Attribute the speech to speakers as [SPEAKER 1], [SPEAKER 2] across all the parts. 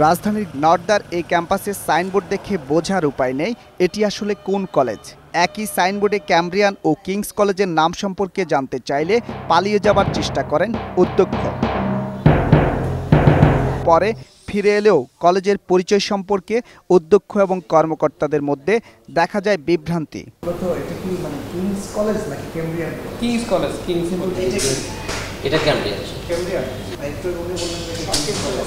[SPEAKER 1] রাজধানীর নর্দার এই ক্যাম্পাসের সাইনবোর্ড দেখে বোঝার উপায় নেই এটি আসলে কোন কলেজ। একই সাইনবোর্ডে ক্যামব্রিয়ান ও কিংস কলেজের নাম সম্পর্কে জানতে চাইলে পালিয়ে যাবার চেষ্টা করেন অধ্যক্ষ। পরে ফিরে এলেও কলেজের পরিচয় সম্পর্কে অধ্যক্ষ এবং কর্মকর্তাদের মধ্যে দেখা যায় বিভ্রান্তি।
[SPEAKER 2] এটা ক্যামব্রিয়ান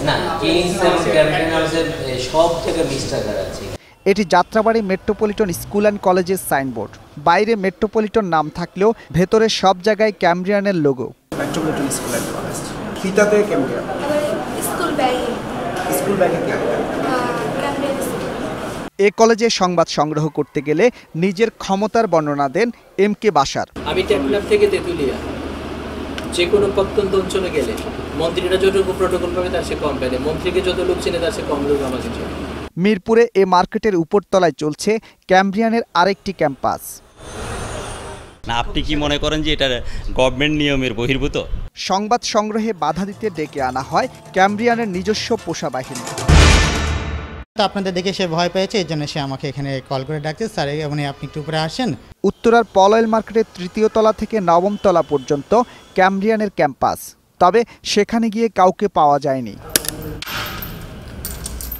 [SPEAKER 2] না, কিংস এবং ক্যামব্রিয়ান হাউসের সব থেকে মিস্টার আছে।
[SPEAKER 1] এটি যাত্রাবাড়ী মেট্রোপলিটন স্কুল অ্যান্ড কলেজের সাইনবোর্ড। বাইরে মেট্রোপলিটন নাম থাকলেও ভেতরে সব জায়গায় ক্যামব্রিয়ানের logo.
[SPEAKER 3] Metropolitan school and college ফিতাতে ক্যামব্রিয়ান, স্কুল ব্যাগে
[SPEAKER 1] এ কলেজে সংবাদ সংগ্রহ করতে গেলে নিজের ক্ষমতার বর্ণনা দেন MK বাশার।
[SPEAKER 4] আমি টেকনাফ থেকে তেঁতুলিয়া যে কোনো প্রত্যন্ত অঞ্চলে গেলে মন্ত্রীরা যতটুকু প্রোটোকল পাবে তার সে কম পেলে, মন্ত্রীকে যত লোক চিনে তার সে কম লোক আমাকে চেনে।
[SPEAKER 1] মিরপুরে এ মার্কেটের উপরতলায় চলছে ক্যামব্রিয়ানের আরেকটি ক্যাম্পাস।
[SPEAKER 5] না, আপনি কি মনে করেন যে এটা গভর্নমেন্ট নিয়মের বহির্ভূত?
[SPEAKER 1] সংবাদ সংগ্রহে বাধা দিতে ডেকে আনা হয় ক্যামব্রিয়ানের নিজস্ব পোষা বাহিনী।
[SPEAKER 6] আপনাদের দেখে সে ভয় পেয়েছে, এর জন্য সে আমাকে এখানে কল করে ডাকছে, স্যার আপনি একটু উপরে আসেন।
[SPEAKER 1] উত্তরার পলয়েল মার্কেটের ৩য় তলা থেকে ৯ম তলা পর্যন্ত ক্যামব্রিয়ানের ক্যাম্পাস, তবে সেখানে গিয়ে কাউকে পাওয়া যায়নি।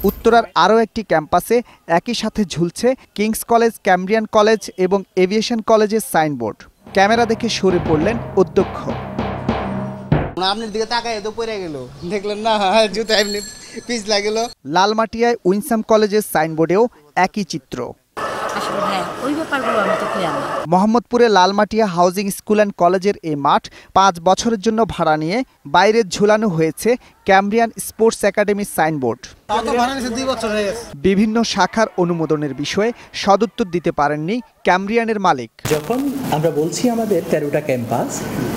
[SPEAKER 1] উত্তরার আরও একটি ক্যাম্পাসে একই সাথে ঝুলছে কিংস কলেজ, ক্যামব্রিয়ান কলেজ এবং এভিয়েশন কলেজের সাইনবোর্ড। ক্যামেরা দেখে সরে পড়লেন অধ্যক্ষ।
[SPEAKER 6] আপনার দিকে তাকায় তো পড়ে গেল, দেখলেন না, জুতা এমনি পিছলা গেল।
[SPEAKER 1] লালমাটিয়ায় উইনসাম কলেজের সাইনবোর্ডেও একই চিত্র। মোহাম্মদপুরে লালমাটিয়া হাউজিং স্কুল অ্যান্ড কলেজের এই মাঠ ৫ বছরের জন্য ভাড়া নিয়ে বাইরে ঝুলানো হয়েছে ক্যামব্রিয়ান স্পোর্টস একাডেমির সাইনবোর্ড। বিভিন্ন শাখার অনুমোদনের বিষয়ে সদুত্তর দিতে পারেননি ক্যামব্রিয়ানের মালিক।
[SPEAKER 7] যখন আমরা বলছি আমাদের 13টা ক্যাম্পাস,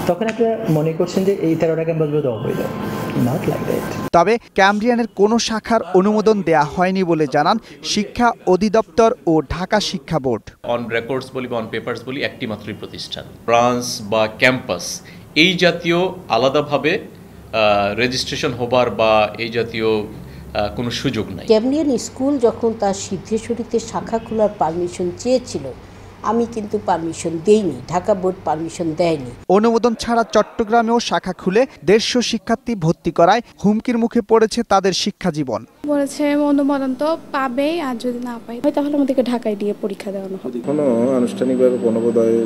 [SPEAKER 7] তখন আপনারা মনে করছেন যে এই 13টা ক্যাম্পাস বোধহয় অবৈধ। Not like that.
[SPEAKER 1] তবে ক্যামব্রিয়ানের কোনো শাখার অনুমোদন দেয়া হয়নি বলে জানান শিক্ষা অধিদপ্তর ও ঢাকা শিক্ষা বোর্ড।
[SPEAKER 8] অন রেকর্ডস বলি বা অন পেপারস বলি একটি মাত্রই প্রতিষ্ঠান। ব্রাঞ্চ বা ক্যাম্পাস এই জাতীয় আলাদাভাবে রেজিস্ট্রেশন হবার বা এই জাতীয় কোনো সুযোগ নাই।
[SPEAKER 9] ক্যামব্রিয়ান স্কুল যখন তার সিদ্ধেশ্বরীতে শাখা খোলার পারমিশন চেয়েছিল, আমি কিন্তু পারমিশন দেইনি, ঢাকা বোর্ড পারমিশন দেয়নি।
[SPEAKER 1] অনুমোদন ছাড়া চট্টগ্রামেও শাখা খুলে 150 শিক্ষার্থী ভর্তি করায় হুমকির মুখে পড়েছে তাদের শিক্ষা জীবন।
[SPEAKER 10] বলেছে অনুমোদন তো পাবেই, আর যদি না পাই তাহলে আমাদেরকে ঢাকায় দিয়ে পরীক্ষা দেওয়ানো হবে।
[SPEAKER 3] কোনো আনুষ্ঠানিকভাবে কোনো বোধহয়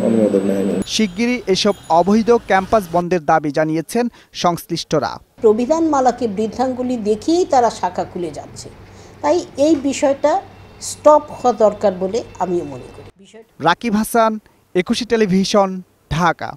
[SPEAKER 3] অনুমোদন নেয়নি।
[SPEAKER 1] শিগগিরই এসব অবৈধ ক্যাম্পাস বন্ধের দাবি জানিয়েছেন সংশ্লিষ্টরা।
[SPEAKER 9] প্রবিধানমালাকে বৃদ্ধাঙ্গুলি দেখিয়েই তারা শাখা খুলে যাচ্ছে, তাই এই বিষয়টা স্টপ হওয়া দরকার বলে আমিও মনে করি।
[SPEAKER 1] রাকিব হাসান, 21 টেলিভিশন, ঢাকা।